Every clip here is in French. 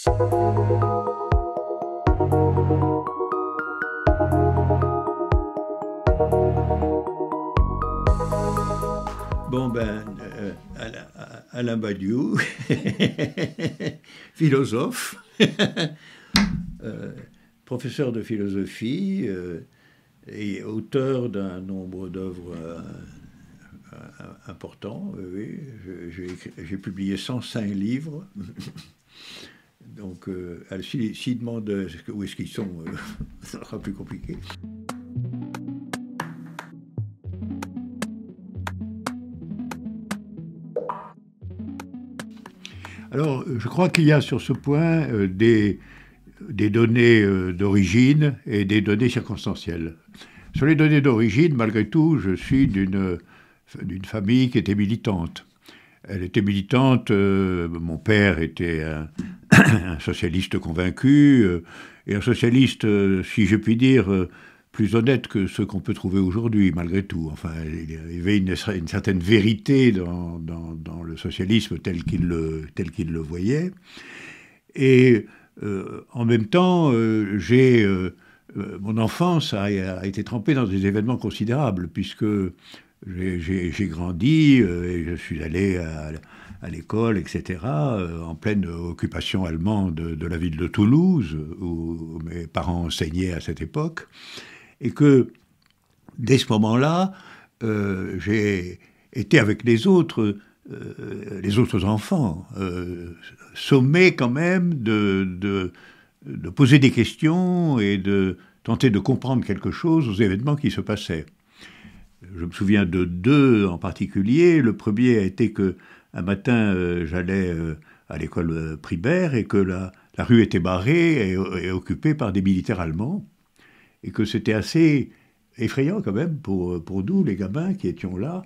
Bon ben, Alain Badiou, philosophe, professeur de philosophie et auteur d'un nombre d'œuvres importants. Oui, j'ai publié 105 livres. Donc, s'ils demandent où est-ce qu'ils sont, ça sera plus compliqué. Alors, je crois qu'il y a sur ce point des données d'origine et des données circonstancielles. Sur les données d'origine, malgré tout, je suis d'une famille qui était militante. Elle était militante, mon père était un socialiste convaincu, et un socialiste, si je puis dire, plus honnête que ceux qu'on peut trouver aujourd'hui, malgré tout. Enfin, il y avait une certaine vérité dans le socialisme tel qu'il le voyait. Et en même temps, mon enfance a été trempée dans des événements considérables, puisque j'ai grandi et je suis allé à l'école, etc., en pleine occupation allemande de la ville de Toulouse, où mes parents enseignaient à cette époque. Et que, dès ce moment-là, j'ai été avec les autres enfants, sommés quand même de poser des questions et de tenter de comprendre quelque chose aux événements qui se passaient. Je me souviens de deux en particulier. Le premier a été qu'un matin, j'allais à l'école primaire et que la rue était barrée et occupée par des militaires allemands. Et que c'était assez effrayant quand même pour nous, les gamins qui étions là.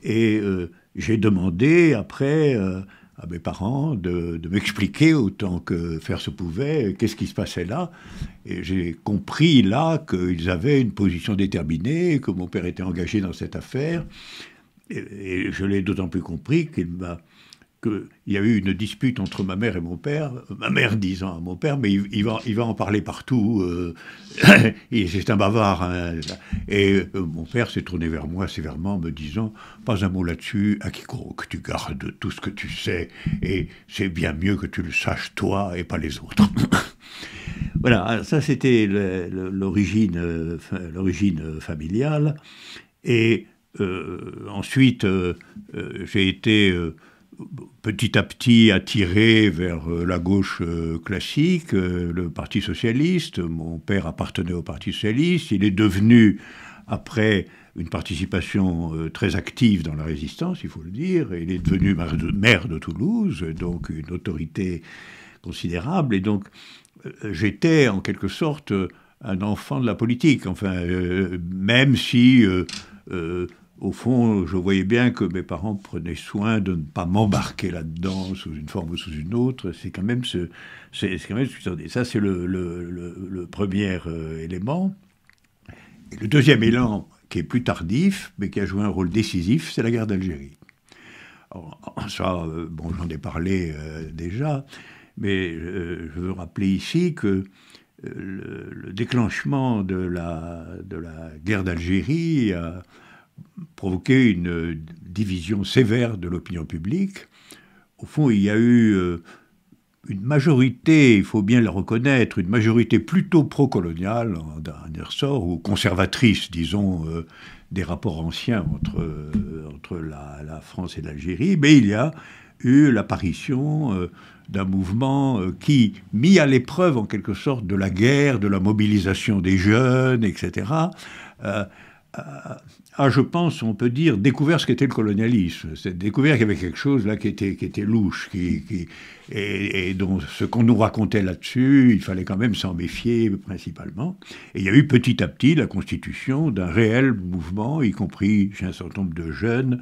Et j'ai demandé après à mes parents de m'expliquer autant que faire se pouvait qu'est-ce qui se passait là. Et j'ai compris là qu'ils avaient une position déterminée, que mon père était engagé dans cette affaire. Et je l'ai d'autant plus compris qu'il y a eu une dispute entre ma mère et mon père, ma mère disant à mon père, mais il va en parler partout, c'est un bavard. Hein. Et mon père s'est tourné vers moi sévèrement, me disant, pas un mot là-dessus, à quiconque tu gardes tout ce que tu sais, et c'est bien mieux que tu le saches toi et pas les autres. Voilà, ça c'était l'origine familiale. Et ensuite, j'ai été petit à petit attiré vers la gauche classique, le Parti socialiste. Mon père appartenait au Parti socialiste. Il est devenu, après une participation très active dans la résistance, il faut le dire, il est devenu maire de Toulouse, donc une autorité considérable. Et donc, j'étais en quelque sorte un enfant de la politique. Enfin, même si... au fond, je voyais bien que mes parents prenaient soin de ne pas m'embarquer là-dedans sous une forme ou sous une autre. C'est quand même ça, c'est le premier élément. Et le deuxième élément, qui est plus tardif, mais qui a joué un rôle décisif, c'est la guerre d'Algérie. Ça, bon, j'en ai parlé déjà, mais je veux rappeler ici que le déclenchement de la guerre d'Algérie a provoqué une division sévère de l'opinion publique. Au fond, il y a eu une majorité, il faut bien le reconnaître, une majorité plutôt pro-coloniale, en dernier ressort, ou conservatrice, disons, des rapports anciens entre la France et l'Algérie, mais il y a eu l'apparition d'un mouvement qui, mis à l'épreuve en quelque sorte de la guerre, de la mobilisation des jeunes, etc., je pense, on peut dire, découvert ce qu'était le colonialisme. C'est découvert qu'il y avait quelque chose là qui était louche, et dont ce qu'on nous racontait là-dessus, il fallait quand même s'en méfier principalement. Et il y a eu petit à petit la constitution d'un réel mouvement, y compris chez un certain nombre de jeunes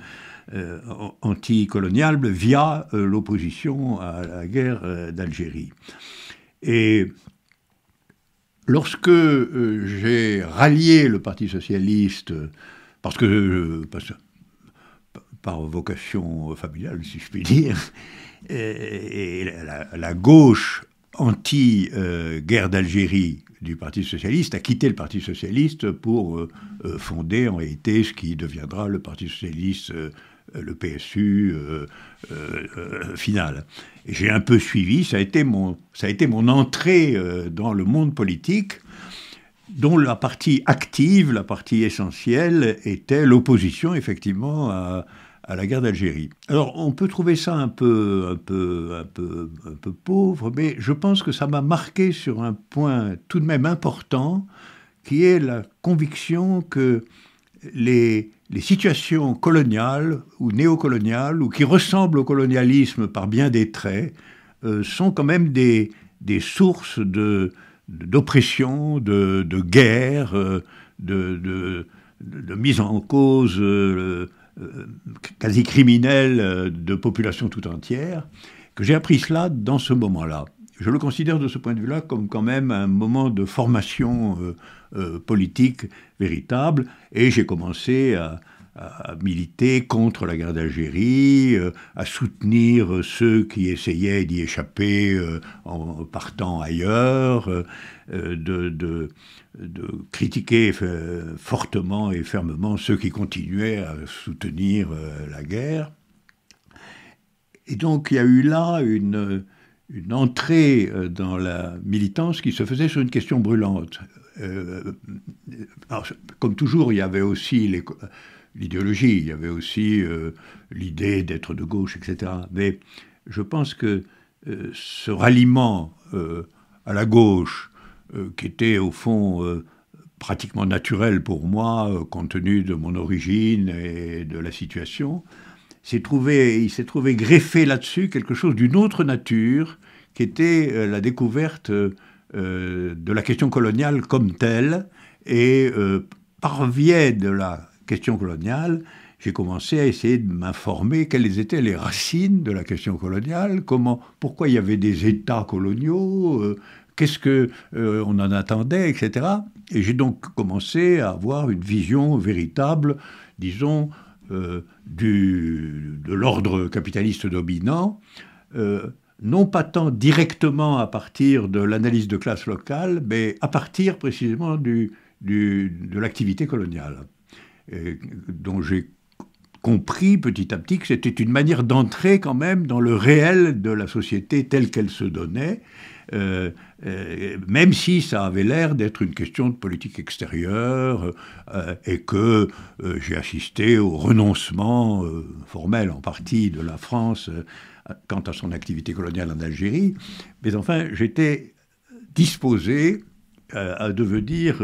anticoloniales, via l'opposition à la guerre d'Algérie. Et lorsque j'ai rallié le Parti socialiste, parce que par vocation familiale, si je puis dire, et la gauche anti-guerre d'Algérie du Parti socialiste, a quitté le Parti socialiste pour fonder en réalité ce qui deviendra le Parti socialiste, le PSU final. Et j'ai un peu suivi, ça a été mon entrée dans le monde politique, dont la partie active, la partie essentielle, était l'opposition effectivement à la guerre d'Algérie. Alors, on peut trouver ça un peu pauvre, mais je pense que ça m'a marqué sur un point tout de même important, qui est la conviction que les situations coloniales ou néocoloniales, ou qui ressemblent au colonialisme par bien des traits, sont quand même des sources d'oppression, de guerre, de mise en cause quasi criminelle de populations tout entières, que j'ai appris cela dans ce moment-là. Je le considère de ce point de vue-là comme quand même un moment de formation politique véritable, et j'ai commencé à militer contre la guerre d'Algérie, à soutenir ceux qui essayaient d'y échapper en partant ailleurs, de critiquer fortement et fermement ceux qui continuaient à soutenir la guerre. Et donc il y a eu là une entrée dans la militance qui se faisait sur une question brûlante. Alors, comme toujours, il y avait aussi l'idéologie, il y avait aussi l'idée d'être de gauche, etc. Mais je pense que ce ralliement à la gauche, qui était au fond pratiquement naturel pour moi, compte tenu de mon origine et de la situation, il s'est trouvé greffé là-dessus quelque chose d'une autre nature, qui était la découverte de la question coloniale comme telle, et par biais de la question coloniale, j'ai commencé à essayer de m'informer quelles étaient les racines de la question coloniale, pourquoi il y avait des États coloniaux, qu'est-ce qu'on en attendait, etc. Et j'ai donc commencé à avoir une vision véritable, disons, de l'ordre capitaliste dominant, non pas tant directement à partir de l'analyse de classe locale, mais à partir précisément de l'activité coloniale, dont j'ai compris petit à petit que c'était une manière d'entrer quand même dans le réel de la société telle qu'elle se donnait, même si ça avait l'air d'être une question de politique extérieure, et que j'ai assisté au renoncement formel en partie de la France quant à son activité coloniale en Algérie, mais enfin j'étais disposé à devenir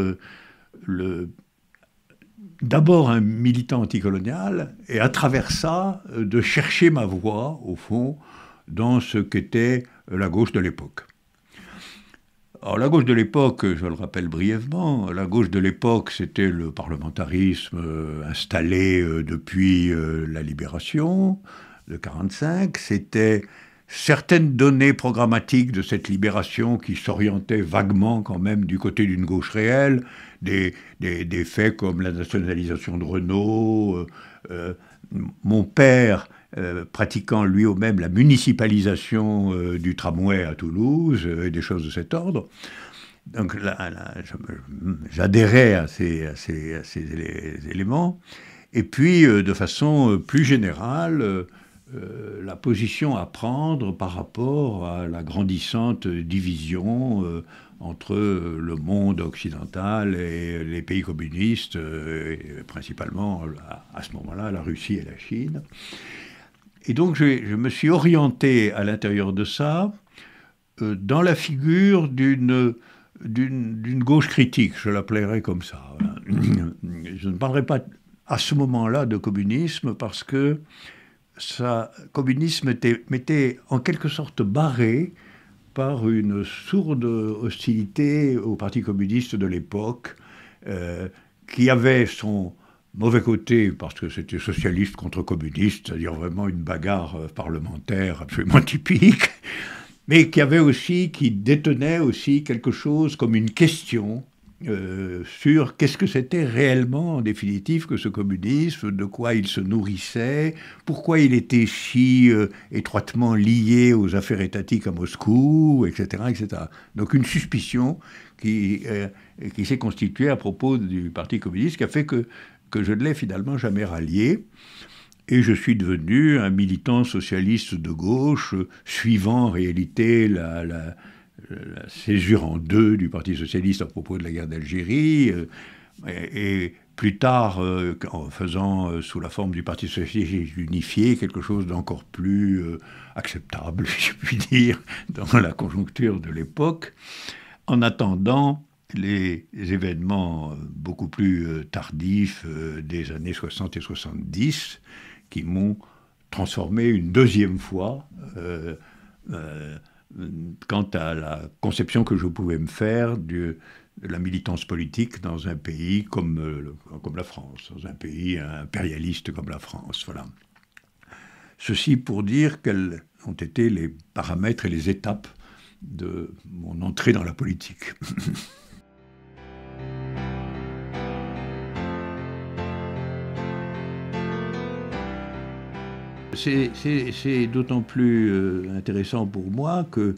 d'abord un militant anticolonial, et à travers ça, de chercher ma voie, au fond, dans ce qu'était la gauche de l'époque. Alors la gauche de l'époque, je le rappelle brièvement, la gauche de l'époque, c'était le parlementarisme installé depuis la libération de 1945, c'était certaines données programmatiques de cette libération qui s'orientaient vaguement quand même du côté d'une gauche réelle, des faits comme la nationalisation de Renault, mon père pratiquant lui-même la municipalisation du tramway à Toulouse, et des choses de cet ordre. Donc là, j'adhérais à ces éléments. Et puis, de façon plus générale, la position à prendre par rapport à la grandissante division entre le monde occidental et les pays communistes, et principalement à ce moment-là la Russie et la Chine. Et donc je me suis orienté à l'intérieur de ça dans la figure d'une gauche critique, je l'appellerais comme ça. Je ne parlerai pas à ce moment-là de communisme parce que communisme m'était en quelque sorte barré par une sourde hostilité au Parti communiste de l'époque, qui avait son mauvais côté, parce que c'était socialiste contre communiste, c'est-à-dire vraiment une bagarre parlementaire absolument typique, mais qui détenait aussi quelque chose comme une question sur qu'est-ce que c'était réellement, en définitive, que ce communisme, de quoi il se nourrissait, pourquoi il était si étroitement lié aux affaires étatiques à Moscou, etc., etc. Donc une suspicion qui s'est constituée à propos du Parti communiste, qui a fait que je ne l'ai finalement jamais rallié. Et je suis devenu un militant socialiste de gauche, suivant en réalité la césure en deux du Parti socialiste à propos de la guerre d'Algérie, et plus tard, en faisant sous la forme du Parti socialiste unifié quelque chose d'encore plus acceptable, si je puis dire, dans la conjoncture de l'époque, en attendant les événements beaucoup plus tardifs des années 60 et 70, qui m'ont transformé une deuxième fois quant à la conception que je pouvais me faire de la militance politique dans un pays comme la France, dans un pays impérialiste comme la France. Voilà. Ceci pour dire quels ont été les paramètres et les étapes de mon entrée dans la politique. C'est d'autant plus intéressant pour moi que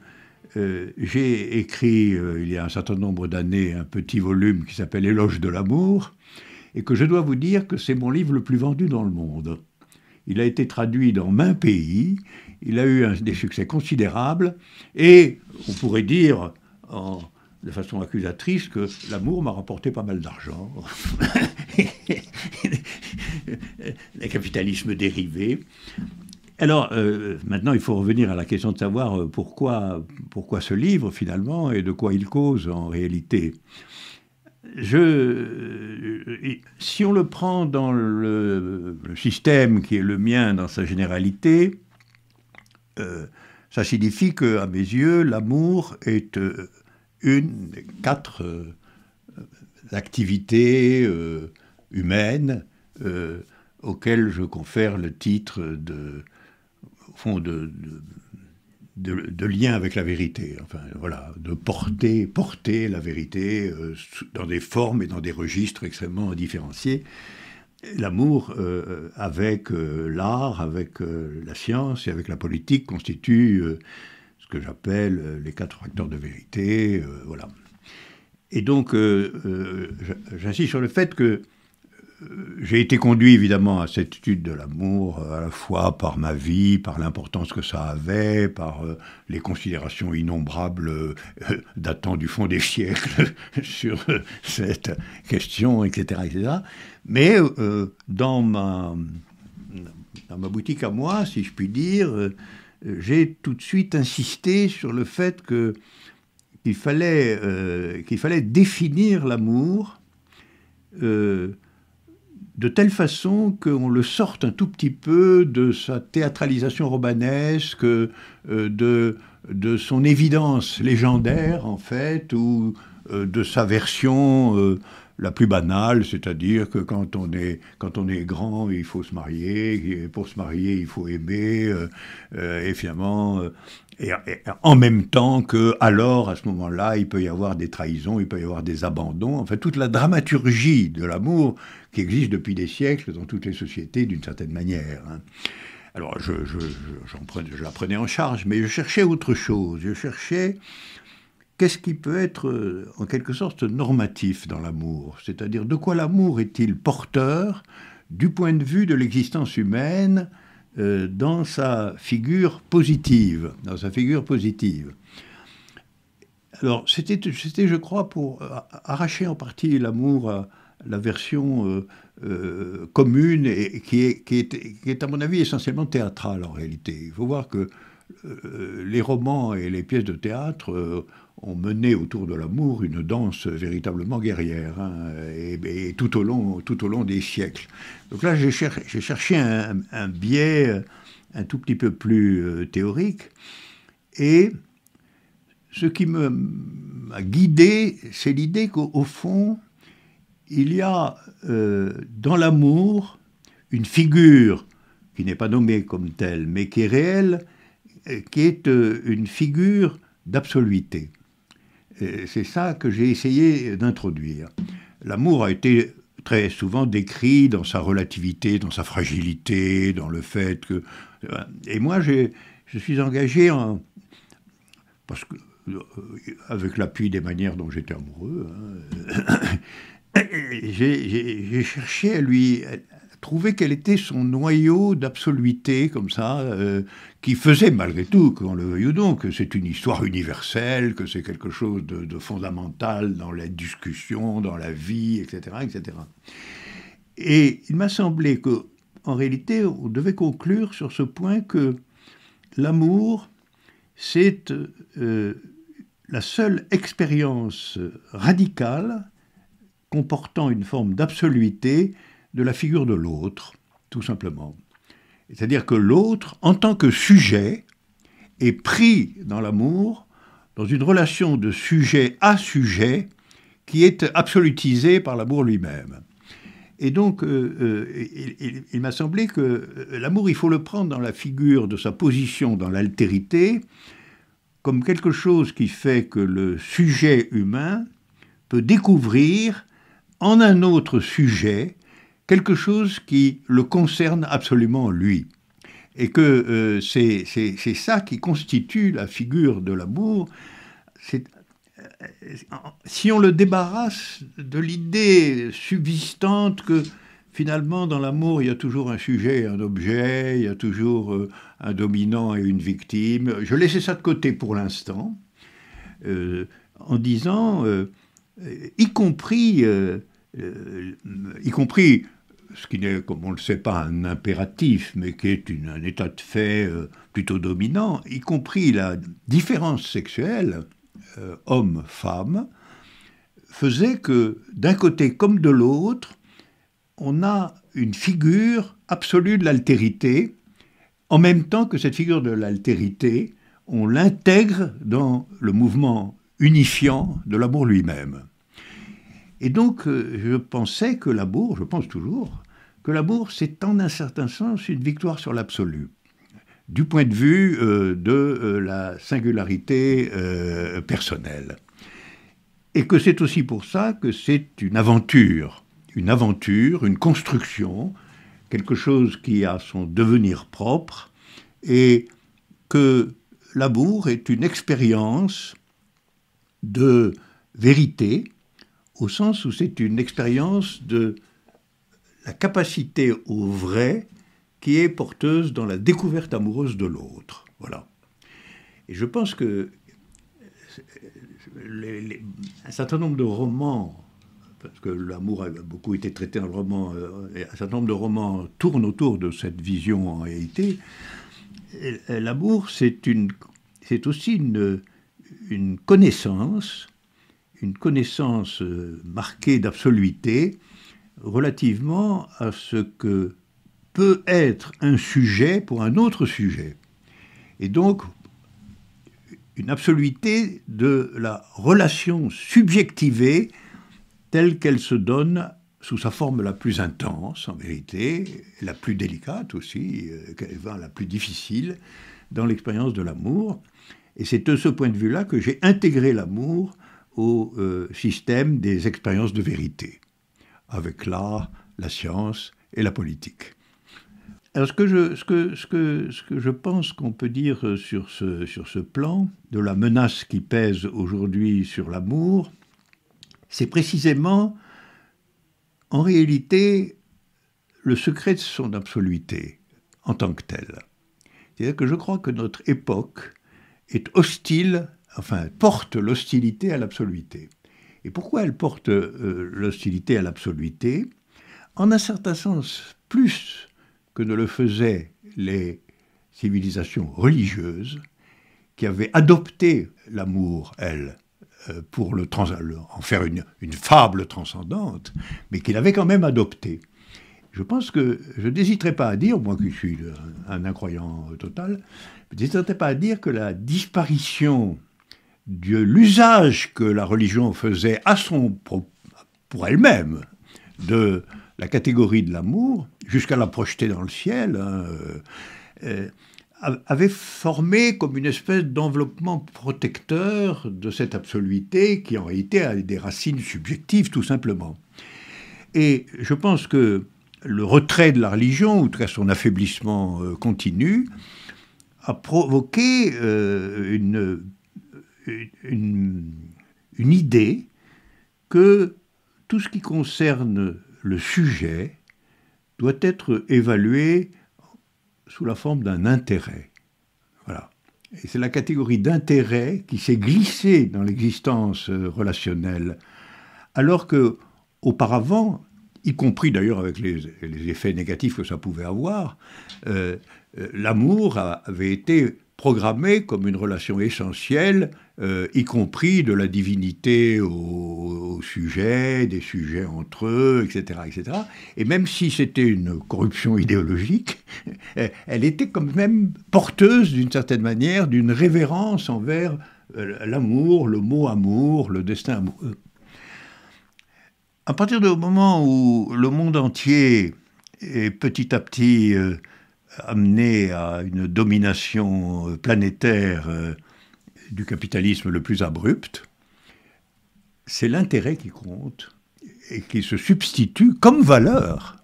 j'ai écrit, il y a un certain nombre d'années, un petit volume qui s'appelle « Éloge de l'amour », et que je dois vous dire que c'est mon livre le plus vendu dans le monde. Il a été traduit dans maints pays, il a eu des succès considérables, et on pourrait dire, de façon accusatrice, que l'amour m'a rapporté pas mal d'argent. Le capitalisme dérivé. Alors, maintenant, il faut revenir à la question de savoir pourquoi ce livre, finalement, et de quoi il cause, en réalité. Si on le prend dans le système qui est le mien, dans sa généralité, ça signifie qu'à mes yeux, l'amour est une des 4 activités humaines auxquelles je confère le titre de lien avec la vérité, enfin voilà, de porter la vérité dans des formes et dans des registres extrêmement différenciés. L'amour avec l'art, avec la science et avec la politique constitue ce que j'appelle les 4 facteurs de vérité, voilà. Et donc, j'insiste sur le fait que j'ai été conduit évidemment à cette étude de l'amour, à la fois par ma vie, par l'importance que ça avait, par les considérations innombrables datant du fond des siècles sur cette question, etc., etc. Mais dans ma boutique à moi, si je puis dire, j'ai tout de suite insisté sur le fait qu'il fallait définir l'amour de telle façon qu'on le sorte un tout petit peu de sa théâtralisation romanesque, de son évidence légendaire, en fait, ou de sa version la plus banale, c'est-à-dire que quand on est grand, il faut se marier, et pour se marier, il faut aimer, et finalement... Et en même temps que, alors, à ce moment-là, il peut y avoir des trahisons, il peut y avoir des abandons, enfin, toute la dramaturgie de l'amour qui existe depuis des siècles dans toutes les sociétés, d'une certaine manière. Hein. Alors, je la prenais en charge, mais je cherchais autre chose. Je cherchais qu'est-ce qui peut être, en quelque sorte, normatif dans l'amour. C'est-à-dire, de quoi l'amour est-il porteur du point de vue de l'existence humaine dans sa figure positive, Alors, c'était, je crois, pour arracher en partie l'amour à la version commune et qui est, à mon avis, essentiellement théâtrale, en réalité. Il faut voir que les romans et les pièces de théâtre ont mené autour de l'amour une danse véritablement guerrière, hein, et tout au long des siècles. Donc là, j'ai cherché un biais un tout petit peu plus théorique, et ce qui m'a guidé, c'est l'idée qu'au fond, il y a dans l'amour une figure qui n'est pas nommée comme telle, mais qui est réelle, qui est une figure d'absoluité. C'est ça que j'ai essayé d'introduire. L'amour a été très souvent décrit dans sa relativité, dans sa fragilité, dans le fait que... Et moi, je suis engagé parce que, avec l'appui des manières dont j'étais amoureux, j'ai cherché à trouver quel était son noyau d'absoluité, comme ça, qui faisait malgré tout, qu'on le veuille ou non, que c'est une histoire universelle, que c'est quelque chose de fondamental dans la discussion, dans la vie, etc., etc. Et il m'a semblé qu'en réalité, on devait conclure sur ce point que l'amour, c'est la seule expérience radicale comportant une forme d'absoluité de la figure de l'autre, tout simplement. C'est-à-dire que l'autre, en tant que sujet, est pris dans l'amour, dans une relation de sujet à sujet, qui est absolutisée par l'amour lui-même. Et donc, il m'a semblé que l'amour, il faut le prendre dans la figure de sa position dans l'altérité, comme quelque chose qui fait que le sujet humain peut découvrir en un autre sujet quelque chose qui le concerne absolument lui. Et que c'est ça qui constitue la figure de l'amour. Si on le débarrasse de l'idée subsistante que finalement dans l'amour il y a toujours un sujet et un objet, il y a toujours un dominant et une victime, je laissais ça de côté pour l'instant, en disant, y compris ce qui n'est, comme on le sait, pas un impératif, mais qui est un état de fait plutôt dominant, y compris la différence sexuelle, homme-femme, faisait que, d'un côté comme de l'autre, on a une figure absolue de l'altérité, en même temps que cette figure de l'altérité, on l'intègre dans le mouvement unifiant de l'amour lui-même. Et donc, je pensais que l'amour, je pense toujours, que l'amour, c'est en un certain sens une victoire sur l'absolu, du point de vue de la singularité personnelle. Et que c'est aussi pour ça que c'est une aventure, une construction, quelque chose qui a son devenir propre, et que l'amour est une expérience de vérité, au sens où c'est une expérience de la capacité au vrai qui est porteuse dans la découverte amoureuse de l'autre. Voilà. Et je pense que un certain nombre de romans, parce que l'amour a beaucoup été traité dans le roman, un certain nombre de romans tournent autour de cette vision en réalité. Et l'amour, c'est aussi une connaissance marquée d'absoluité relativement à ce que peut être un sujet pour un autre sujet. Et donc, une absoluité de la relation subjectivée telle qu'elle se donne sous sa forme la plus intense, en vérité, la plus délicate aussi, la plus difficile dans l'expérience de l'amour. Et c'est de ce point de vue-là que j'ai intégré l'amour au système des expériences de vérité, avec l'art, la science et la politique. Alors ce que je pense qu'on peut dire sur ce plan de la menace qui pèse aujourd'hui sur l'amour, c'est précisément, en réalité, le secret de son absoluité en tant que tel. C'est-à-dire que je crois que notre époque est hostile, porte l'hostilité à l'absoluité. Et pourquoi elle porte l'hostilité à l'absoluité? En un certain sens, plus que ne le faisaient les civilisations religieuses, qui avaient adopté l'amour, elles, pour en faire une fable transcendante, mais qui l'avaient quand même adopté. Je pense que je n'hésiterai pas à dire, moi qui suis un incroyant total, je n'hésiterai pas à dire que la disparition de l'usage que la religion faisait pour elle-même de la catégorie de l'amour, jusqu'à la projeter dans le ciel, avait formé comme une espèce d'enveloppement protecteur de cette absoluité qui en réalité a des racines subjectives tout simplement. Et je pense que le retrait de la religion, ou en tout cas son affaiblissement continu, a provoqué une idée que tout ce qui concerne le sujet doit être évalué sous la forme d'un intérêt. Voilà. Et c'est la catégorie d'intérêt qui s'est glissée dans l'existence relationnelle, alors que auparavant, y compris d'ailleurs avec les effets négatifs que ça pouvait avoir, l'amour avait été programmé comme une relation essentielle, y compris de la divinité au sujet, des sujets entre eux, etc., etc. Et même si c'était une corruption idéologique, elle était quand même porteuse, d'une certaine manière, d'une révérence envers l'amour, le mot amour, le destin amoureux. À partir du moment où le monde entier est petit à petit amené à une domination planétaire du capitalisme le plus abrupt, c'est l'intérêt qui compte et qui se substitue comme valeur,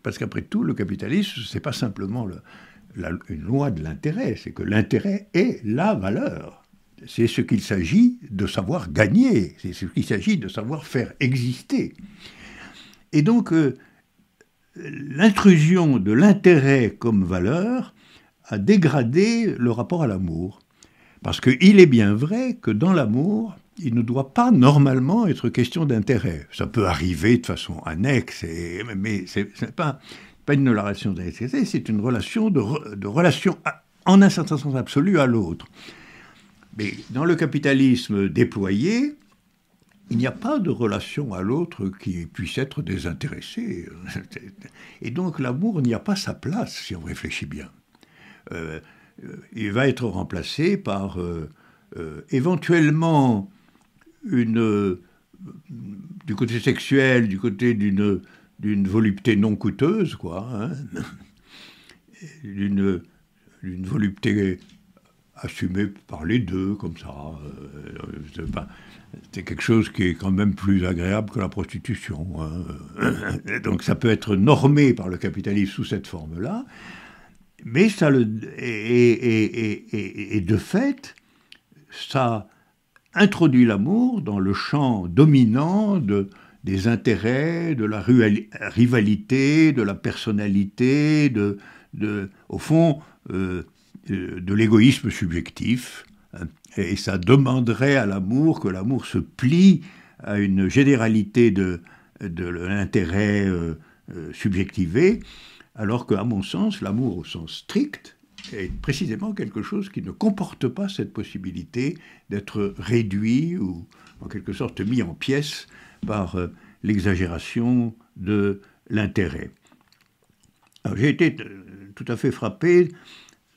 parce qu'après tout, le capitalisme, c'est pas simplement une loi de l'intérêt, c'est que l'intérêt est la valeur. C'est ce qu'il s'agit de savoir gagner, c'est ce qu'il s'agit de savoir faire exister. Et donc, l'intrusion de l'intérêt comme valeur a dégradé le rapport à l'amour. Parce qu'il est bien vrai que dans l'amour, il ne doit pas normalement être question d'intérêt. Ça peut arriver de façon annexe, mais ce n'est pas une relation d'intérêt, c'est une relation de relation en un certain sens absolu à l'autre. Mais dans le capitalisme déployé, il n'y a pas de relation à l'autre qui puisse être désintéressée. Et donc l'amour n'y a pas sa place, si on réfléchit bien. Il va être remplacé par éventuellement du côté sexuel, du côté d'une volupté non coûteuse, quoi, hein, d'une volupté assumée par les deux, comme ça. C'est quelque chose qui est quand même plus agréable que la prostitution. Hein. Donc ça peut être normé par le capitalisme sous cette forme-là, mais ça et de fait, ça introduit l'amour dans le champ dominant des intérêts, de la rivalité, de la personnalité, au fond, de l'égoïsme subjectif. Et ça demanderait à l'amour que l'amour se plie à une généralité de l'intérêt subjectivé, alors qu'à mon sens, l'amour au sens strict est précisément quelque chose qui ne comporte pas cette possibilité d'être réduit ou en quelque sorte mis en pièces par l'exagération de l'intérêt. Alors, j'ai été tout à fait frappé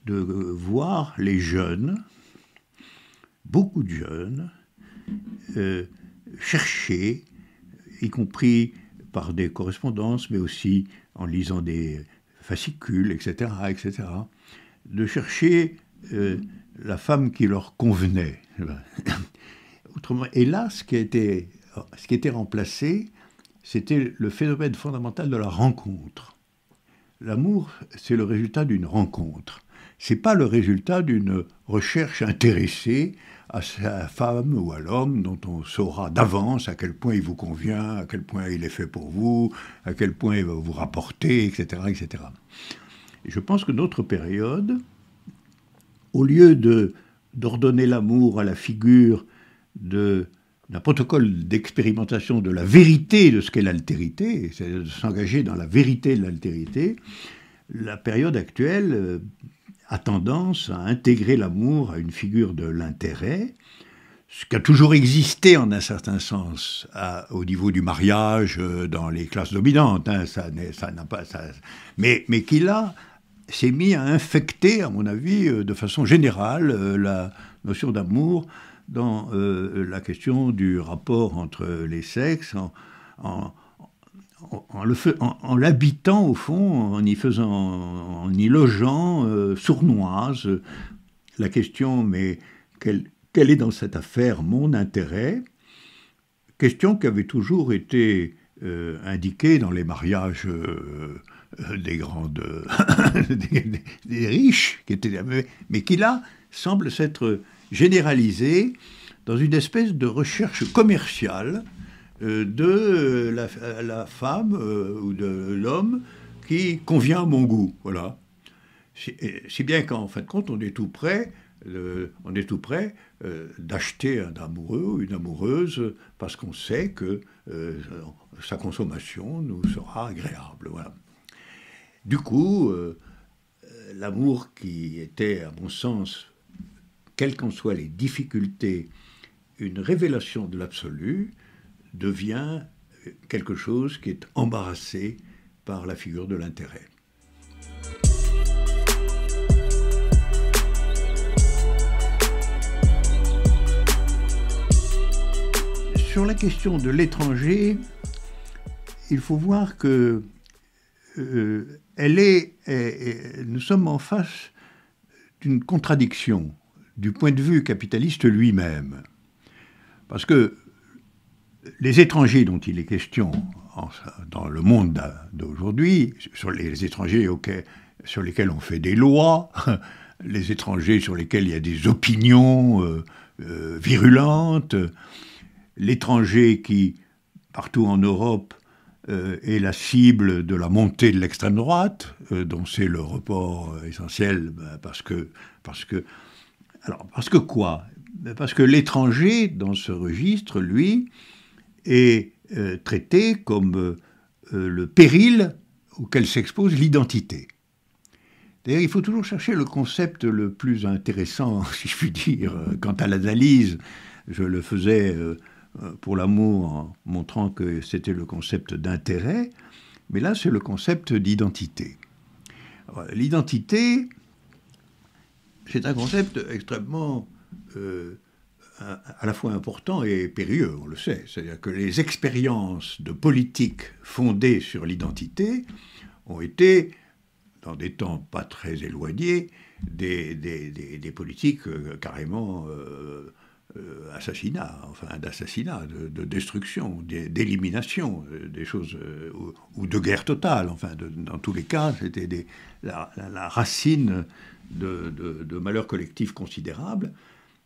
de voir les jeunes, beaucoup de jeunes, chercher, y compris par des correspondances, mais aussi en lisant des fascicules, etc., de chercher la femme qui leur convenait. Autrement, et là, ce qui était remplacé, c'était le phénomène fondamental de la rencontre. L'amour, c'est le résultat d'une rencontre. Ce n'est pas le résultat d'une recherche intéressée à sa femme ou à l'homme dont on saura d'avance à quel point il vous convient, à quel point il est fait pour vous, à quel point il va vous rapporter, etc., etc. Et je pense que notre période, au lieu d'ordonner l'amour à la figure d'un protocole d'expérimentation de la vérité de ce qu'est l'altérité, c'est de s'engager dans la vérité de l'altérité, la période actuelle a tendance à intégrer l'amour à une figure de l'intérêt, ce qui a toujours existé en un certain sens au niveau du mariage dans les classes dominantes, hein, mais qui là s'est mis à infecter, à mon avis, de façon générale, la notion d'amour dans la question du rapport entre les sexes, en en l'habitant au fond, en y logeant sournoise, la question, mais quel est dans cette affaire mon intérêt? Question qui avait toujours été indiquée dans les mariages des grandes, des riches, mais qui là semble s'être généralisée dans une espèce de recherche commerciale de la femme ou de l'homme qui convient à mon goût. Voilà. Si bien qu'en fin de compte, on est tout prêt d'acheter un amoureux ou une amoureuse parce qu'on sait que sa consommation nous sera agréable. Voilà. Du coup, l'amour qui était, à mon sens, quelles qu'en soient les difficultés, une révélation de l'absolu, devient quelque chose qui est embarrassé par la figure de l'intérêt. Sur la question de l'étranger, il faut voir que nous sommes en face d'une contradiction du point de vue capitaliste lui-même. Parce que les étrangers dont il est question dans le monde d'aujourd'hui, sur les étrangers sur lesquels on fait des lois, les étrangers sur lesquels il y a des opinions virulentes, l'étranger qui, partout en Europe, est la cible de la montée de l'extrême droite, dont c'est le report essentiel, parce que quoi? Parce que l'étranger, dans ce registre, lui, est traité comme le péril auquel s'expose l'identité. D'ailleurs, il faut toujours chercher le concept le plus intéressant, si je puis dire, quant à l'analyse. Je le faisais pour l'amour en montrant que c'était le concept d'intérêt, mais là, c'est le concept d'identité. L'identité, c'est un concept extrêmement à la fois important et périlleux, on le sait. C'est-à-dire que les expériences de politique fondées sur l'identité ont été, dans des temps pas très éloignés, des politiques carrément d'assassinat, de destruction, d'élimination, des choses, ou de guerre totale. Dans tous les cas, c'était la racine de malheurs collectifs considérables.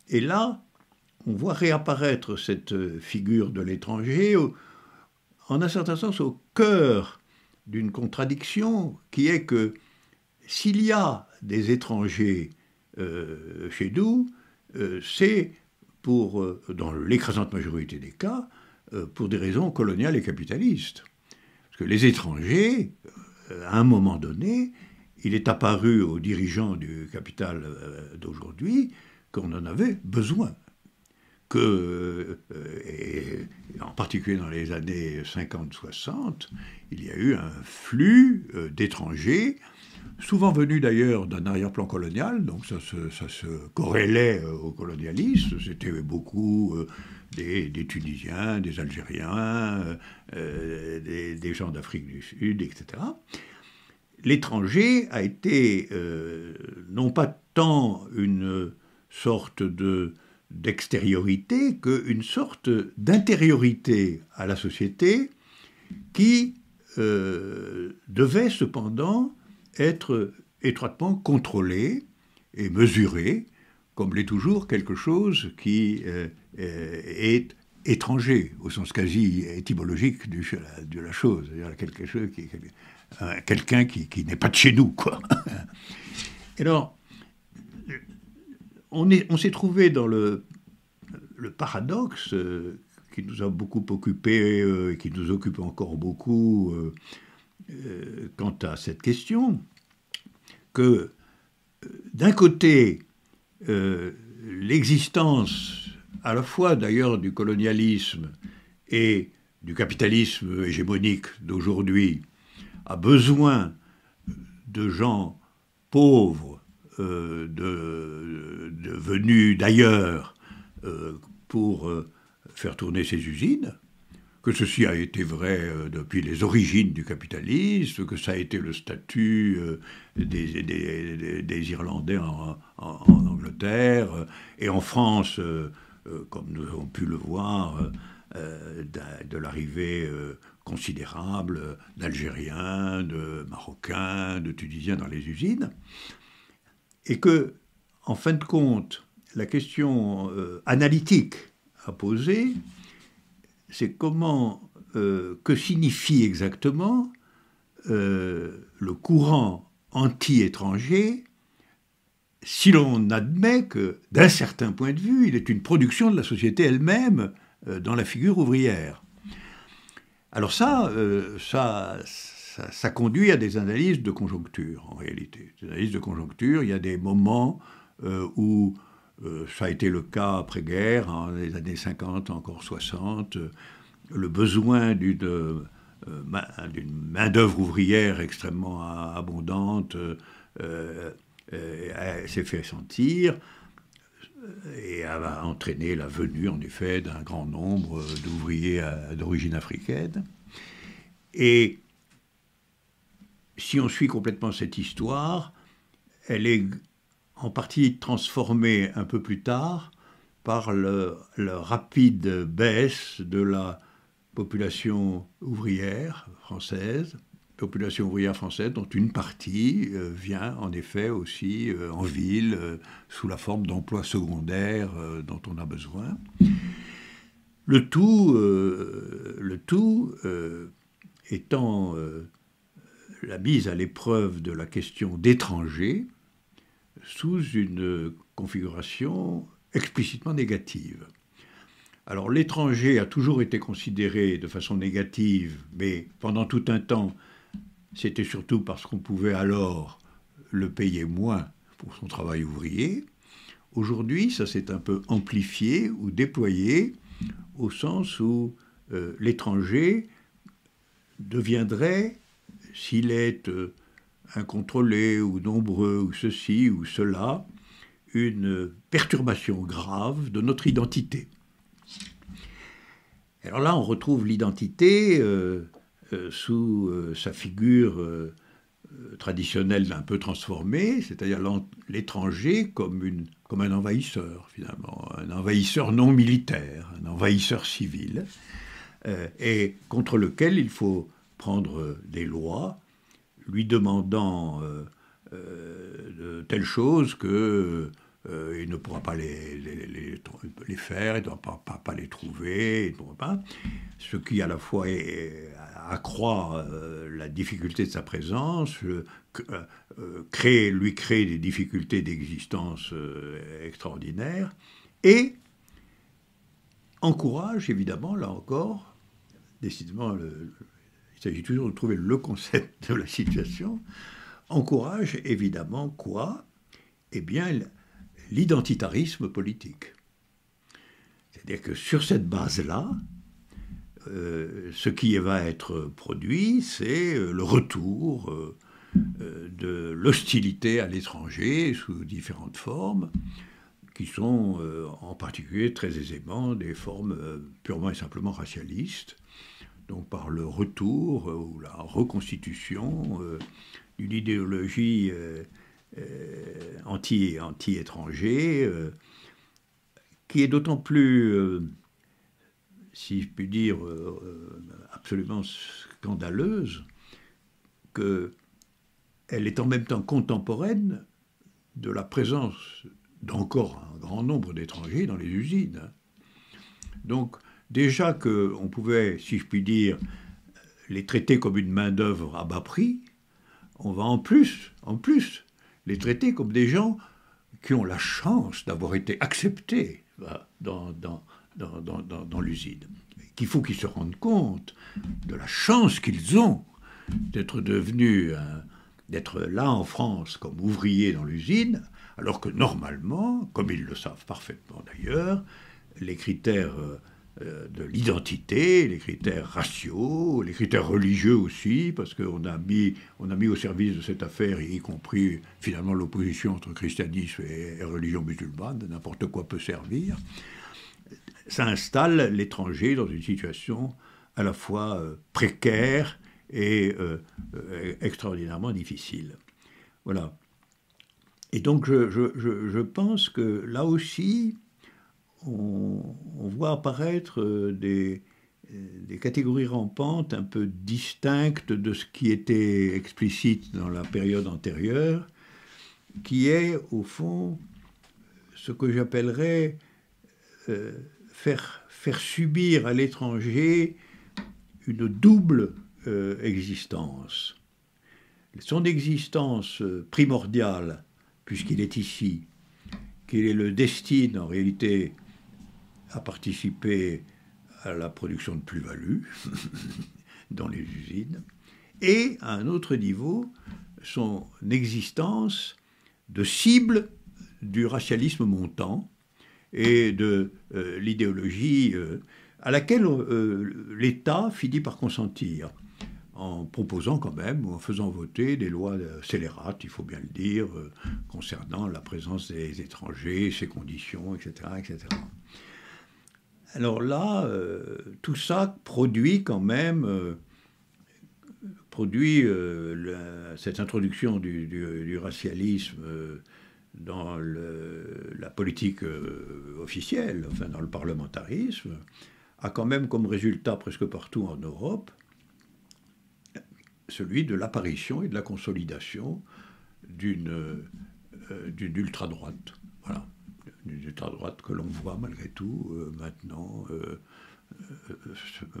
Et là, on voit réapparaître cette figure de l'étranger en un certain sens au cœur d'une contradiction qui est que s'il y a des étrangers chez nous, c'est dans l'écrasante majorité des cas, pour des raisons coloniales et capitalistes. Parce que les étrangers, à un moment donné, il est apparu aux dirigeants du capital d'aujourd'hui qu'on en avait besoin. Et en particulier dans les années 50-60, il y a eu un flux d'étrangers, souvent venus d'ailleurs d'un arrière-plan colonial, donc ça se corrélait au colonialisme. C'était beaucoup des Tunisiens, des Algériens, des gens d'Afrique du Sud, etc. L'étranger a été non pas tant une sorte d'extériorité qu'une sorte d'intériorité à la société qui devait cependant être étroitement contrôlée et mesurée, comme l'est toujours quelque chose qui est étranger, au sens quasi étymologique de la chose, c'est-à-dire quelque chose quelqu'un qui n'est pas de chez nous, quoi. Et alors, on s'est trouvé dans le paradoxe qui nous a beaucoup occupé et qui nous occupe encore beaucoup quant à cette question, que d'un côté, l'existence à la fois d'ailleurs du colonialisme et du capitalisme hégémonique d'aujourd'hui a besoin de gens pauvres, venus d'ailleurs pour faire tourner ses usines, que ceci a été vrai depuis les origines du capitalisme, que ça a été le statut des Irlandais en Angleterre, et en France, comme nous avons pu le voir, de l'arrivée considérable d'Algériens, de Marocains, de Tunisiens dans les usines, et que, en fin de compte, la question analytique à poser, c'est comment, que signifie exactement le courant anti-étranger si l'on admet que, d'un certain point de vue, il est une production de la société elle-même dans la figure ouvrière. Alors ça conduit à des analyses de conjoncture, en réalité. Des analyses de conjoncture, il y a des moments où ça a été le cas après-guerre, dans les années 50, encore 60, le besoin d'une main-d'œuvre ouvrière extrêmement abondante s'est fait sentir et a entraîné la venue, en effet, d'un grand nombre d'ouvriers d'origine africaine. Et si on suit complètement cette histoire, elle est en partie transformée un peu plus tard par la rapide baisse de la population ouvrière française dont une partie vient en effet aussi en ville sous la forme d'emplois secondaires dont on a besoin. Le tout étant la mise à l'épreuve de la question d'étrangers sous une configuration explicitement négative. Alors l'étranger a toujours été considéré de façon négative, mais pendant tout un temps, c'était surtout parce qu'on pouvait alors le payer moins pour son travail ouvrier. Aujourd'hui, ça s'est un peu amplifié ou déployé au sens où l'étranger deviendrait, s'il est incontrôlé ou nombreux ou ceci ou cela, une perturbation grave de notre identité. Alors là, on retrouve l'identité sous sa figure traditionnelle un peu transformée, c'est-à-dire l'étranger comme un envahisseur, finalement, un envahisseur non militaire, un envahisseur civil, et contre lequel il faut prendre des lois, lui demandant de telles choses que il ne pourra pas les faire, il ne doit pas les trouver, il ne pourra pas. Ce qui à la fois accroît la difficulté de sa présence, lui crée des difficultés d'existence extraordinaires, et encourage évidemment, là encore, décidément, il s'agit toujours de trouver le concept de la situation, encourage évidemment quoi? Eh bien, l'identitarisme politique. C'est-à-dire que sur cette base-là, ce qui va être produit, c'est le retour de l'hostilité à l'étranger sous différentes formes, qui sont en particulier très aisément des formes purement et simplement racialistes, donc par le retour ou la reconstitution d'une idéologie anti-étranger, qui est d'autant plus, si je puis dire, absolument scandaleuse, qu'elle est en même temps contemporaine de la présence d'encore un grand nombre d'étrangers dans les usines. Donc, déjà qu'on pouvait, si je puis dire, les traiter comme une main-d'œuvre à bas prix, on va en plus, les traiter comme des gens qui ont la chance d'avoir été acceptés dans l'usine. Qu'il faut qu'ils se rendent compte de la chance qu'ils ont d'être là en France comme ouvriers dans l'usine, alors que normalement, comme ils le savent parfaitement d'ailleurs, les critères de l'identité, les critères raciaux, les critères religieux aussi, parce qu'on a mis au service de cette affaire, y compris finalement l'opposition entre christianisme et religion musulmane, n'importe quoi peut servir. Ça installe l'étranger dans une situation à la fois précaire et extraordinairement difficile. Voilà. Et donc je pense que là aussi, on voit apparaître des catégories rampantes un peu distinctes de ce qui était explicite dans la période antérieure, qui est au fond ce que j'appellerais faire subir à l'étranger une double existence. Son existence primordiale, puisqu'il est ici, qu'il est le destin en réalité à participer à la production de plus-value dans les usines, et à un autre niveau, son existence de cible du racialisme montant et de l'idéologie à laquelle l'État finit par consentir, en proposant quand même, ou en faisant voter des lois scélérates, il faut bien le dire, concernant la présence des étrangers, ses conditions, etc. etc. Alors là, tout ça produit quand même, cette introduction du racialisme dans la politique officielle, enfin dans le parlementarisme, a quand même comme résultat presque partout en Europe celui de l'apparition et de la consolidation d'une ultra-droite. Voilà. Une ultra-droite que l'on voit malgré tout maintenant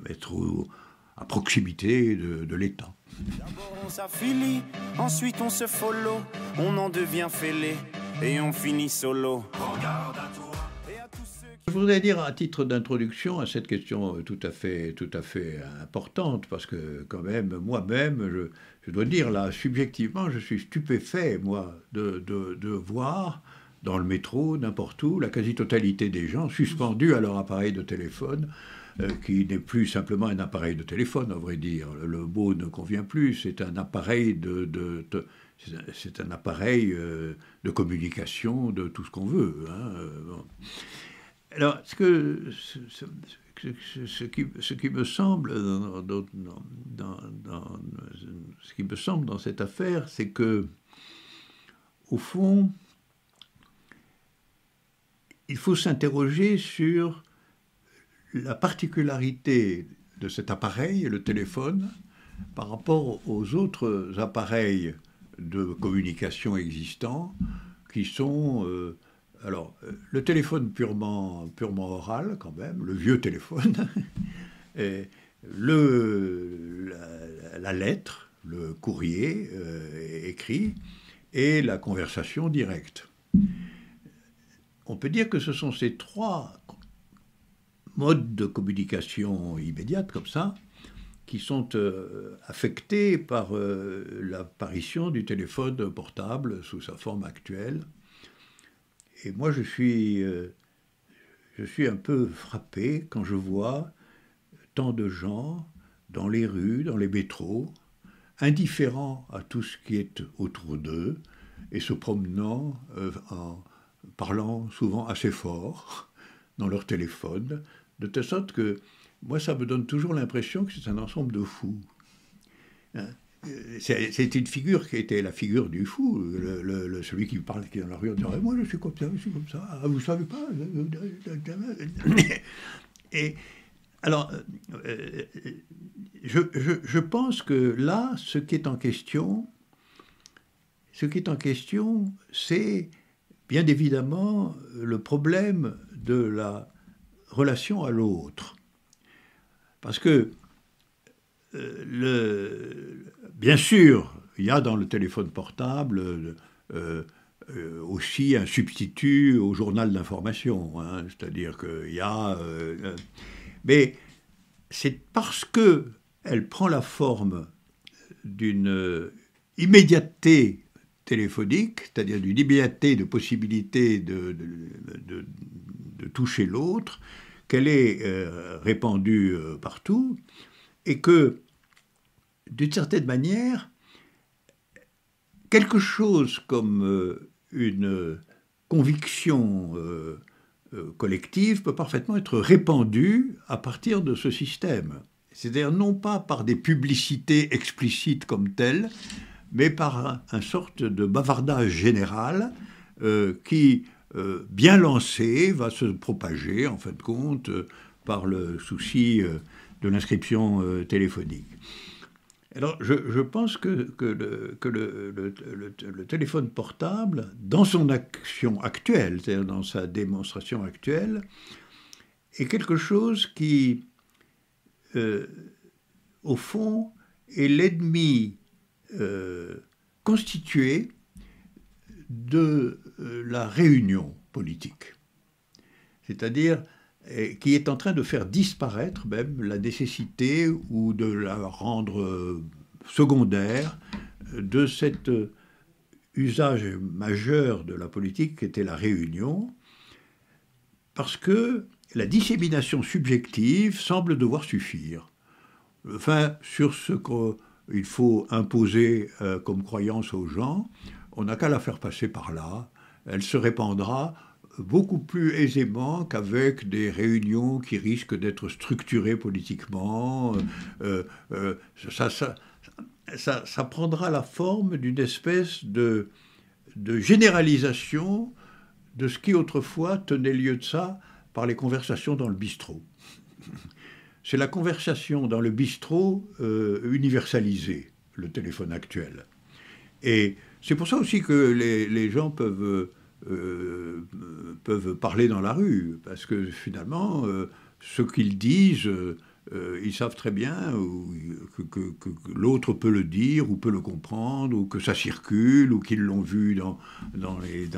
être à proximité de l'État. D'abord on s'affilie, ensuite on se follow, on en devient fêlé et on finit solo. Regarde à toi. Je voudrais dire à titre d'introduction à cette question tout à fait importante, parce que quand même, moi-même, je dois dire là, subjectivement, je suis stupéfait, moi, de voir dans le métro, n'importe où, la quasi-totalité des gens suspendus à leur appareil de téléphone, qui n'est plus simplement un appareil de téléphone, à vrai dire. Le mot ne convient plus, c'est un appareil c'est un appareil de communication, de tout ce qu'on veut. Hein. Bon. Alors, ce qui me semble dans cette affaire, c'est que, au fond, il faut s'interroger sur la particularité de cet appareil, le téléphone, par rapport aux autres appareils de communication existants, qui sont... alors, le téléphone purement oral, quand même, le vieux téléphone, et la lettre, le courrier écrit, et la conversation directe. On peut dire que ce sont ces trois modes de communication immédiate, comme ça, qui sont affectés par l'apparition du téléphone portable sous sa forme actuelle. Et moi, je suis un peu frappé quand je vois tant de gens dans les rues, dans les métros, indifférents à tout ce qui est autour d'eux et se promenant en parlant souvent assez fort dans leur téléphone, de telle sorte que moi, ça me donne toujours l'impression que c'est un ensemble de fous. Hein? C'est une figure qui était la figure du fou, celui qui parle qui est dans la rue en disant « moi je suis comme ça, ah, vous savez pas ?» Et alors, je pense que là, ce qui est en question, c'est bien évidemment le problème de la relation à l'autre. Parce que bien sûr, il y a dans le téléphone portable aussi un substitut au journal d'information, hein, c'est-à-dire qu'il y a... mais c'est parce qu'elle prend la forme d'une immédiateté téléphonique, c'est-à-dire d'une immédiateté de possibilité de toucher l'autre, qu'elle est répandue partout, et que, d'une certaine manière, quelque chose comme une conviction collective peut parfaitement être répandue à partir de ce système. C'est-à-dire non pas par des publicités explicites comme telles, mais par un sorte de bavardage général qui, bien lancé, va se propager, en fin de compte, par le souci de l'inscription téléphonique. Alors, je pense que le téléphone portable, dans son action actuelle, c'est-à-dire dans sa démonstration actuelle, est quelque chose qui, au fond, est l'ennemi constitué de la réunion politique. C'est-à-dire qui est en train de faire disparaître même la nécessité ou de la rendre secondaire de cet usage majeur de la politique qui était la réunion, parce que la dissémination subjective semble devoir suffire. Enfin, sur ce qu'il faut imposer comme croyance aux gens, on n'a qu'à la faire passer par là, elle se répandra beaucoup plus aisément qu'avec des réunions qui risquent d'être structurées politiquement. Ça prendra la forme d'une espèce de généralisation de ce qui autrefois tenait lieu de ça par les conversations dans le bistrot. C'est la conversation dans le bistrot universalisée, le téléphone actuel. Et c'est pour ça aussi que les gens peuvent parler dans la rue, parce que finalement, ce qu'ils disent, ils savent très bien que l'autre peut le dire, ou peut le comprendre, ou que ça circule, ou qu'ils l'ont vu dans les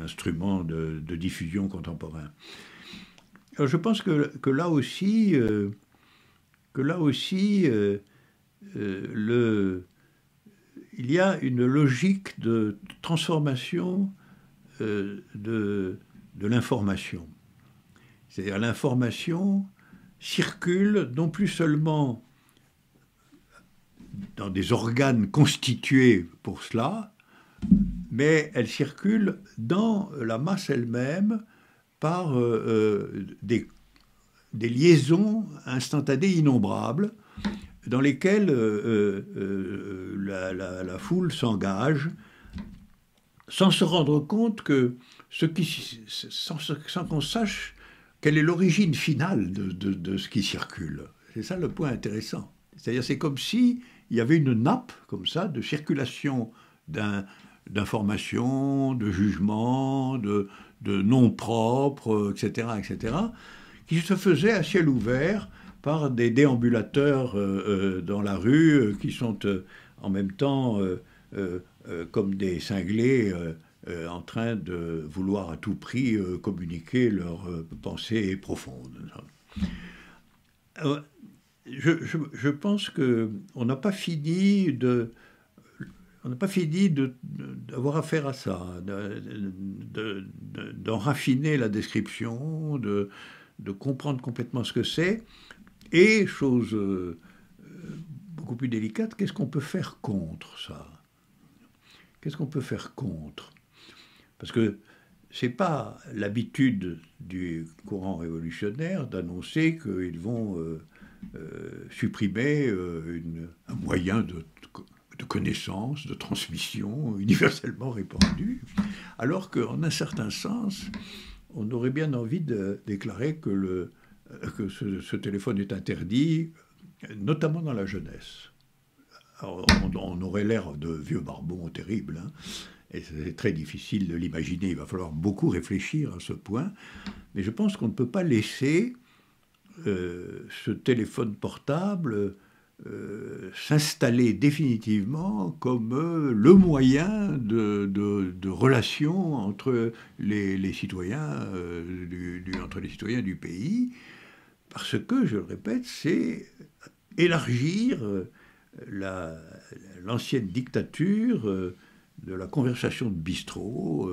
instruments de diffusion contemporains. Alors je pense que là aussi, il y a une logique de transformation de l'information. C'est-à-dire l'information circule non plus seulement dans des organes constitués pour cela, mais elle circule dans la masse elle-même par des liaisons instantanées innombrables dans lesquelles la foule s'engage sans se rendre compte que sans qu'on sache quelle est l'origine finale de ce qui circule. C'est ça le point intéressant. C'est-à-dire c'est comme s'il y avait une nappe comme ça de circulation d'informations, de jugements, de noms propres, etc., qui se faisait à ciel ouvert par des déambulateurs dans la rue qui sont en même temps comme des cinglés en train de vouloir à tout prix communiquer leurs pensées profondes. Je pense qu'on n'a pas fini d'avoir affaire à ça, d'en raffiner la description, de comprendre complètement ce que c'est. Et, chose beaucoup plus délicate, qu'est-ce qu'on peut faire contre ça? Qu'est-ce qu'on peut faire contre? Parce que ce n'est pas l'habitude du courant révolutionnaire d'annoncer qu'ils vont supprimer un moyen de connaissance, de transmission universellement répandu, alors qu'en un certain sens, on aurait bien envie de déclarer que ce téléphone est interdit, notamment dans la jeunesse. Alors, on aurait l'air de vieux barbons terribles, hein, et c'est très difficile de l'imaginer, il va falloir beaucoup réfléchir à ce point, mais je pense qu'on ne peut pas laisser ce téléphone portable s'installer définitivement comme le moyen de relation entre les citoyens, entre les citoyens du pays, parce que, je le répète, c'est élargir l'ancienne dictature de la conversation de bistrot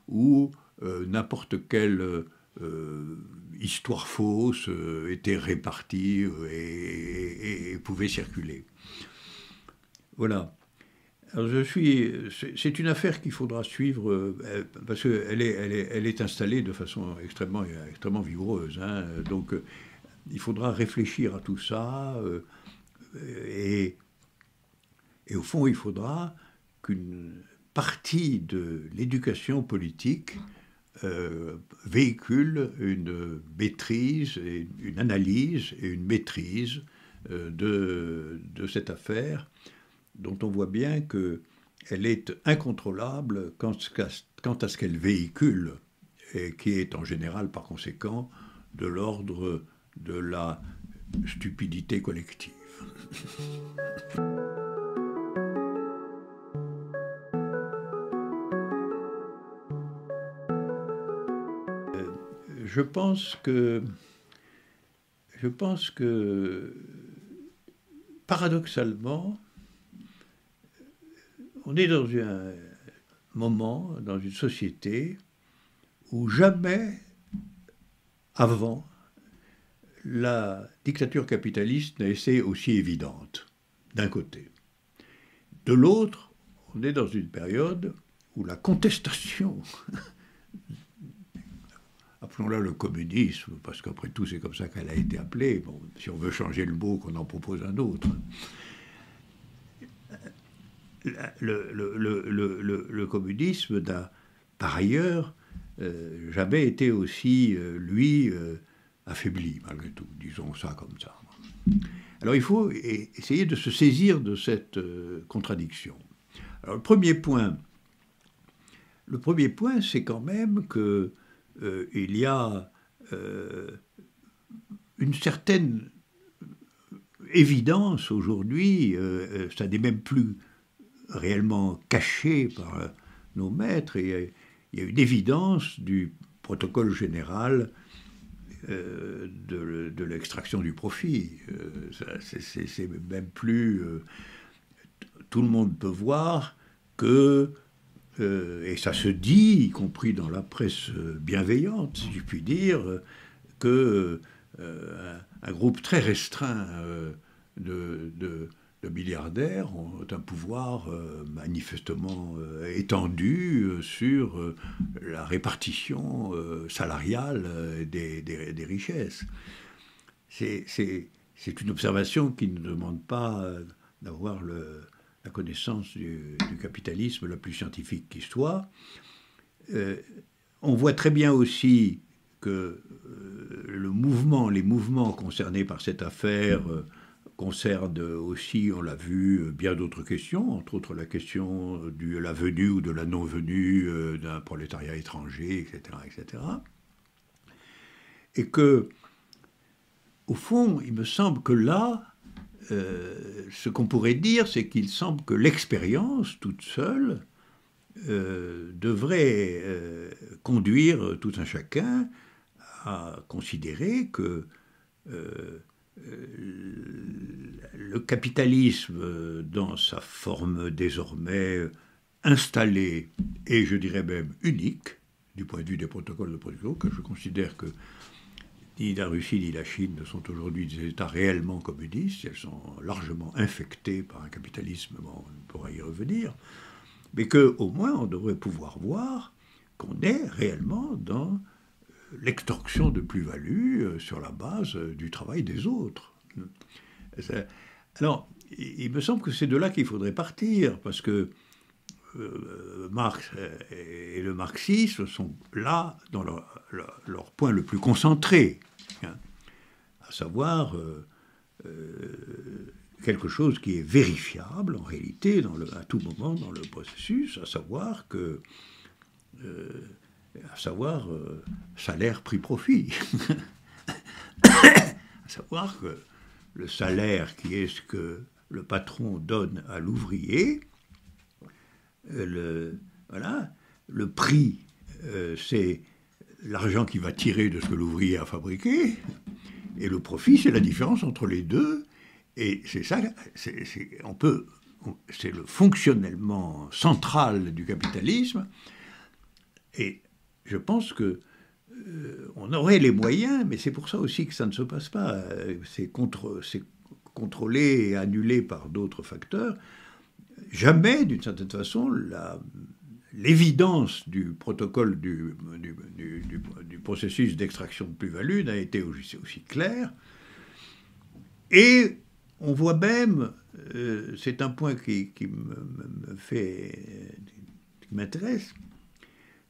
où n'importe quelle histoire fausse était répartie et pouvait circuler. Voilà. Alors c'est une affaire qu'il faudra suivre parce qu'elle est installée de façon extrêmement vigoureuse. Hein, donc il faudra réfléchir à tout ça, et au fond, il faudra qu'une partie de l'éducation politique véhicule une maîtrise, une analyse et une maîtrise de cette affaire, dont on voit bien qu'elle est incontrôlable quant à ce qu'elle véhicule, et qui est en général, par conséquent, de l'ordre de la stupidité collective. Je pense que paradoxalement, on est dans un moment, dans une société où jamais avant la dictature capitaliste n'a été aussi évidente, d'un côté. De l'autre, on est dans une période où la contestation, appelons-la le communisme, parce qu'après tout c'est comme ça qu'elle a été appelée, bon, si on veut changer le mot, qu'on en propose un autre. Le communisme n'a, par ailleurs, jamais été aussi, affaibli, malgré tout, disons ça comme ça. Alors il faut essayer de se saisir de cette contradiction. Alors le premier point, c'est quand même que il y a une certaine évidence aujourd'hui, ça n'est même plus réellement caché par nos maîtres, et il y a une évidence du protocole général de l'extraction du profit. C'est même plus... tout le monde peut voir que, et ça se dit, y compris dans la presse bienveillante, si je puis dire, que un groupe très restreint de milliardaires ont un pouvoir manifestement étendu sur la répartition salariale des richesses. C'est une observation qui ne demande pas d'avoir la connaissance du capitalisme la plus scientifique qui soit. On voit très bien aussi que les mouvements concernés par cette affaire concerne aussi, on l'a vu, bien d'autres questions, entre autres la question de la venue ou de la non-venue d'un prolétariat étranger, etc., etc. Et que, au fond, il me semble que là, ce qu'on pourrait dire, c'est qu'il semble que l'expérience, toute seule, devrait conduire tout un chacun à considérer que le capitalisme, dans sa forme désormais installée, et je dirais même unique, du point de vue des protocoles de production, que je considère que ni la Russie ni la Chine ne sont aujourd'hui des États réellement communistes, elles sont largement infectées par un capitalisme, bon, on pourra y revenir, mais qu'au moins on devrait pouvoir voir qu'on est réellement dans l'extorsion de plus-value sur la base du travail des autres. Alors, il me semble que c'est de là qu'il faudrait partir, parce que Marx et le marxisme sont là dans leur point le plus concentré, hein, à savoir quelque chose qui est vérifiable en réalité à tout moment dans le processus, à savoir que salaire prix profit, à savoir que le salaire qui est ce que le patron donne à l'ouvrier, le prix, c'est l'argent qu'il va tirer de ce que l'ouvrier a fabriqué, et le profit, c'est la différence entre les deux, et c'est ça, c'est le fonctionnellement central du capitalisme, et je pense que on aurait les moyens, mais c'est pour ça aussi que ça ne se passe pas, c'est contrôlé et annulé par d'autres facteurs. Jamais, d'une certaine façon, l'évidence du protocole du processus d'extraction de plus-value n'a été aussi claire. Et on voit même, c'est un point qui m'intéresse,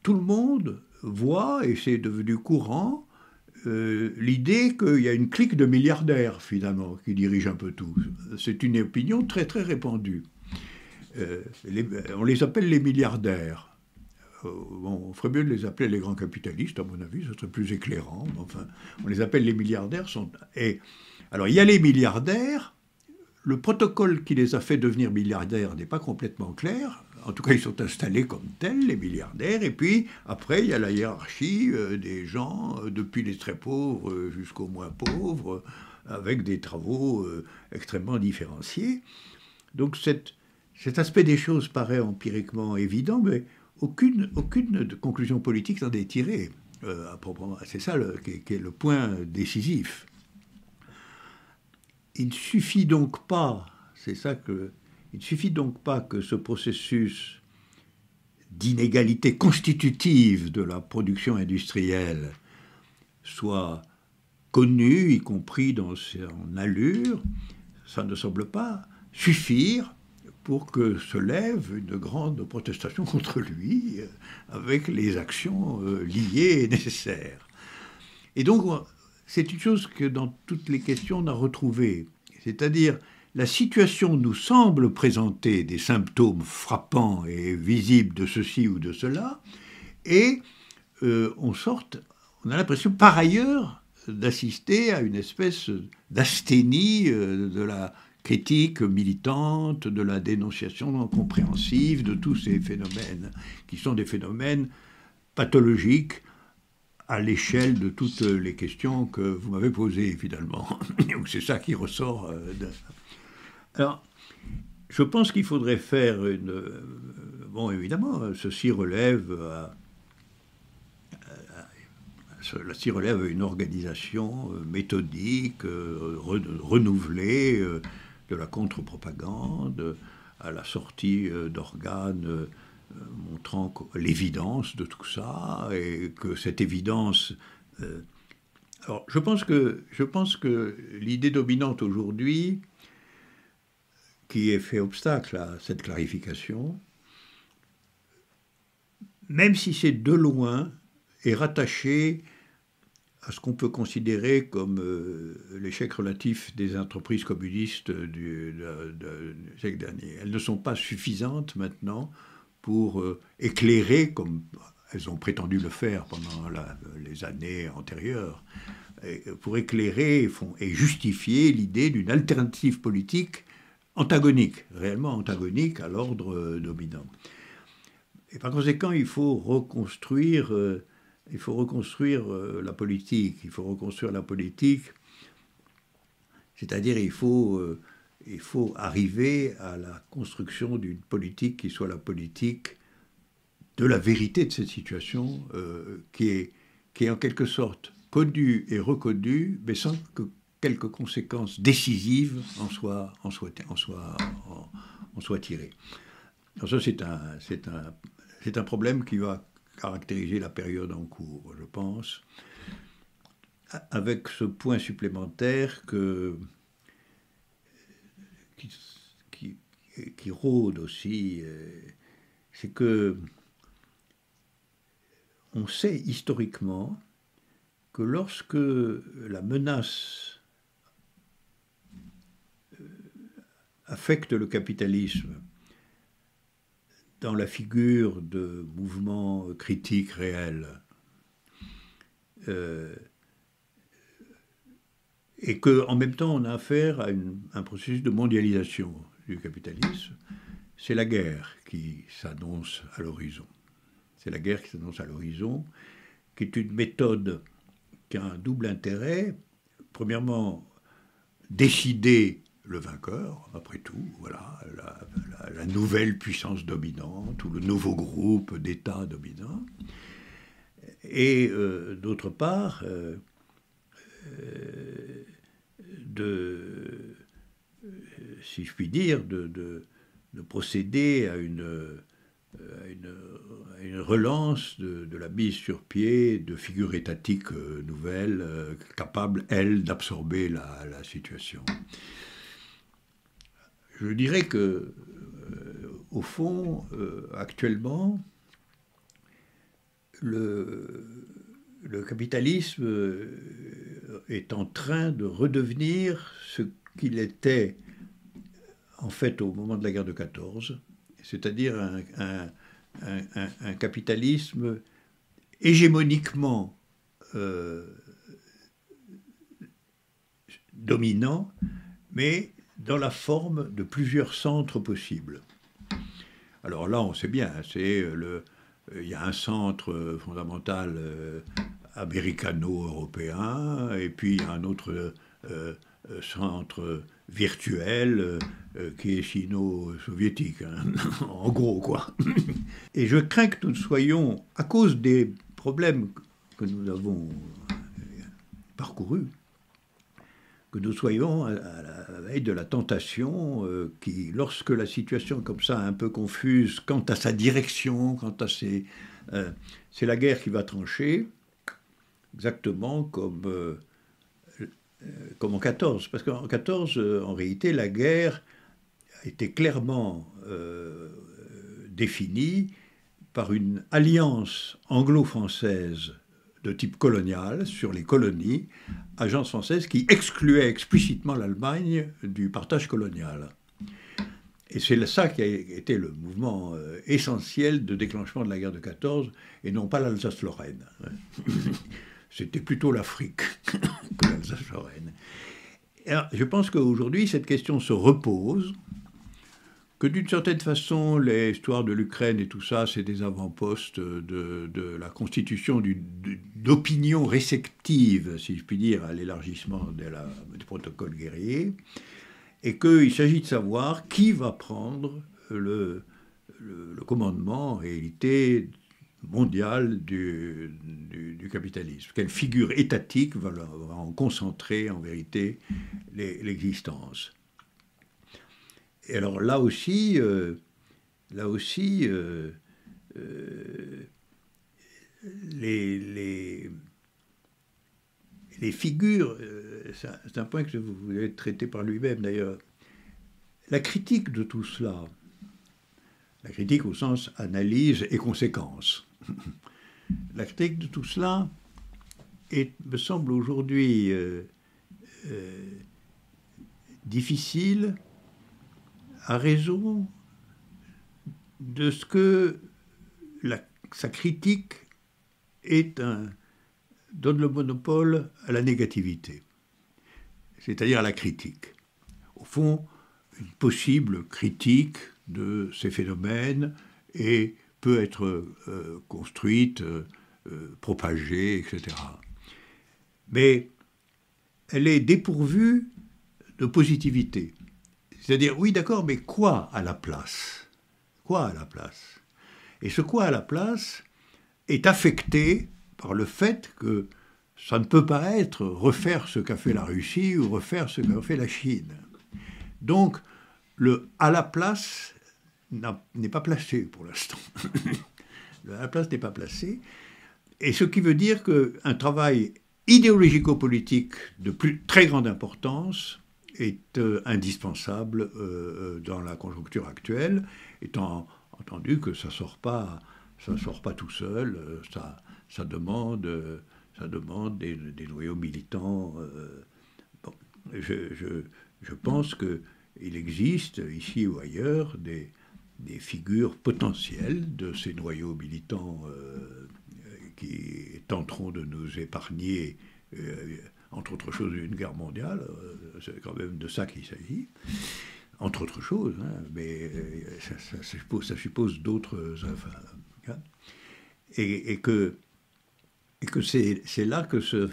tout le monde voit, et c'est devenu courant, l'idée qu'il y a une clique de milliardaires, finalement, qui dirige un peu tout. C'est une opinion très, très répandue. On les appelle les milliardaires. Bon, on ferait mieux de les appeler les grands capitalistes, à mon avis, ce serait plus éclairant. Enfin, on les appelle les milliardaires. Alors, il y a les milliardaires. Le protocole qui les a fait devenir milliardaires n'est pas complètement clair. En tout cas, ils sont installés comme tels, les milliardaires. Et puis, après, il y a la hiérarchie des gens, depuis les très pauvres jusqu'aux moins pauvres, avec des travaux extrêmement différenciés. Donc, cet aspect des choses paraît empiriquement évident, mais aucune conclusion politique n'en est tirée à proprement. C'est ça qui est le point décisif. Il ne suffit donc pas, il ne suffit donc pas que ce processus d'inégalité constitutive de la production industrielle soit connu, y compris dans son allure. Ça ne semble pas suffire pour que se lève une grande protestation contre lui, avec les actions liées et nécessaires. Et donc, c'est une chose que dans toutes les questions on a retrouvée. C'est-à-dire, la situation nous semble présenter des symptômes frappants et visibles de ceci ou de cela, et on a l'impression par ailleurs d'assister à une espèce d'asthénie de la critique militante, de la dénonciation non compréhensive, de tous ces phénomènes qui sont des phénomènes pathologiques à l'échelle de toutes les questions que vous m'avez posées, finalement. C'est ça qui ressort. Alors, je pense qu'il faudrait faire bon, évidemment, ceci relève une organisation méthodique, renouvelée, de la contre-propagande, à la sortie d'organes montrant l'évidence de tout ça, et que cette évidence... Alors, je pense que l'idée dominante aujourd'hui, qui est fait obstacle à cette clarification, même si c'est de loin, est rattachée à ce qu'on peut considérer comme l'échec relatif des entreprises communistes du siècle dernier. Elles ne sont pas suffisantes maintenant pour éclairer, comme elles ont prétendu le faire pendant les années antérieures, pour éclairer et justifier l'idée d'une alternative politique antagonique, réellement antagonique à l'ordre dominant. Et par conséquent, il faut reconstruire la politique. Il faut reconstruire la politique, c'est-à-dire il faut arriver à la construction d'une politique qui soit la politique de la vérité de cette situation, qui est en quelque sorte connue et reconnue, mais sans que quelques conséquences décisives en soient tirées. Alors ça, c'est un problème qui va caractériser la période en cours, je pense, avec ce point supplémentaire qui rôde aussi, c'est que on sait historiquement que lorsque la menace affecte le capitalisme dans la figure de mouvements critiques réels, et qu'en même temps on a affaire à un processus de mondialisation du capitalisme, c'est la guerre qui s'annonce à l'horizon. C'est la guerre qui s'annonce à l'horizon, qui est une méthode qui a un double intérêt. Premièrement, décider le vainqueur, après tout, voilà, la nouvelle puissance dominante ou le nouveau groupe d'États dominants. Et d'autre part, si je puis dire, de procéder à une à une relance de la mise sur pied de figures étatiques nouvelles, capables, elles, d'absorber la situation. Je dirais que, au fond, actuellement, le capitalisme est en train de redevenir ce qu'il était en fait au moment de la guerre de 14, c'est-à-dire un capitalisme hégémoniquement dominant, mais dans la forme de plusieurs centres possibles. Alors là, on sait bien, il y a un centre fondamental américano-européen, et puis il y a un autre centre virtuel qui est sino-soviétique, hein, en gros, quoi. Et je crains que nous soyons, à cause des problèmes que nous avons parcourus, que nous soyons à la veille de la tentation qui, lorsque la situation est comme ça, un peu confuse quant à sa direction, quant à ses... c'est la guerre qui va trancher, exactement comme en 14. Parce qu'en 14, en réalité, la guerre était clairement définie par une alliance anglo-française de type colonial sur les colonies, agence française qui excluait explicitement l'Allemagne du partage colonial. Et c'est ça qui a été le mouvement essentiel de déclenchement de la guerre de 14, et non pas l'Alsace-Lorraine. C'était plutôt l'Afrique que l'Alsace-Lorraine. Alors, je pense qu'aujourd'hui, cette question se repose, que d'une certaine façon, l'histoire de l'Ukraine et tout ça, c'est des avant-postes de la constitution d'opinions réceptives, si je puis dire, à l'élargissement du protocole guerrier, et qu'il s'agit de savoir qui va prendre le commandement, en réalité, mondial du capitalisme. Quelle figure étatique va en concentrer, en vérité, l'existence. Et alors là aussi les figures, c'est un point que vous avez traité par lui-même d'ailleurs, la critique de tout cela, la critique au sens analyse et conséquence, la critique de tout cela me semble aujourd'hui difficile à raison de ce que sa critique donne le monopole à la négativité, c'est-à-dire à la critique. Au fond, une possible critique de ces phénomènes peut être construite, propagée, etc. Mais elle est dépourvue de positivité. C'est-à-dire, oui, d'accord, mais quoi à la place? Quoi à la place? Et ce quoi à la place est affecté par le fait que ça ne peut pas être refaire ce qu'a fait la Russie ou refaire ce qu'a fait la Chine. Donc, le à la place n'est pas placé pour l'instant. Le à la place n'est pas placé. Et ce qui veut dire qu'un travail idéologico-politique de très grande importance est indispensable dans la conjoncture actuelle, étant entendu que ça sort pas tout seul, ça demande des noyaux militants. Bon, je pense qu'il existe ici ou ailleurs des figures potentielles de ces noyaux militants qui tenteront de nous épargner entre autres choses, une guerre mondiale, c'est quand même de ça qu'il s'agit, entre autres choses, hein, mais ça suppose d'autres affaires. Hein, et que c'est là que se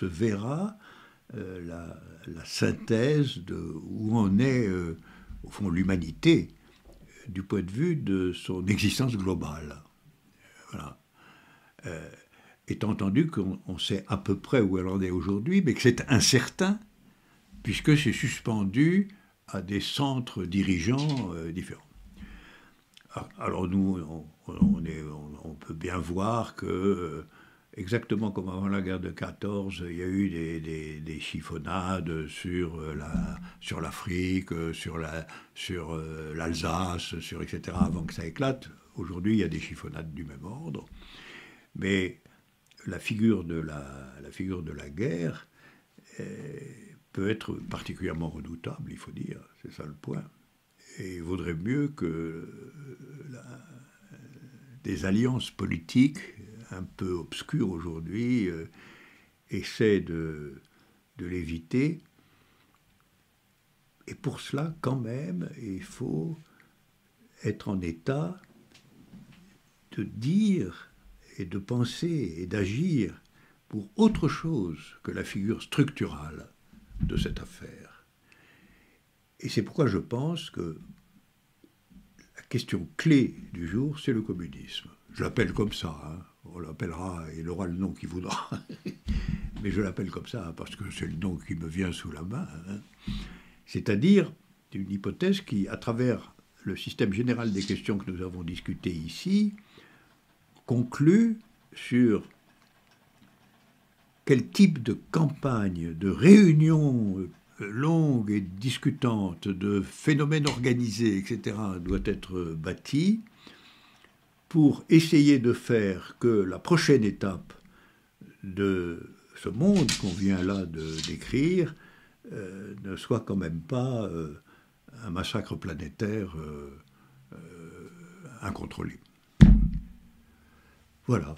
verra la synthèse de où en est, au fond, l'humanité, du point de vue de son existence globale. Voilà. Étant entendu qu'on sait à peu près où elle en est aujourd'hui, mais que c'est incertain, puisque c'est suspendu à des centres dirigeants différents. Alors nous, on peut bien voir que, exactement comme avant la guerre de 14, il y a eu des chiffonnades sur l'Afrique, sur l'Alsace, etc., avant que ça éclate. Aujourd'hui, il y a des chiffonnades du même ordre. Mais la figure de la guerre peut être particulièrement redoutable, il faut dire, c'est ça le point. Et il vaudrait mieux que des alliances politiques un peu obscures aujourd'hui essaient de l'éviter. Et pour cela, quand même, il faut être en état de dire et de penser et d'agir pour autre chose que la figure structurale de cette affaire. Et c'est pourquoi je pense que la question clé du jour, c'est le communisme. Je l'appelle comme ça, hein. On l'appellera, il aura le nom qu'il voudra, mais je l'appelle comme ça parce que c'est le nom qui me vient sous la main, hein. C'est-à-dire une hypothèse qui, à travers le système général des questions que nous avons discutées ici, conclut sur quel type de campagne, de réunion longue et discutante, de phénomènes organisés, etc., doit être bâti pour essayer de faire que la prochaine étape de ce monde qu'on vient là de décrire ne soit quand même pas un massacre planétaire incontrôlé. Voilà.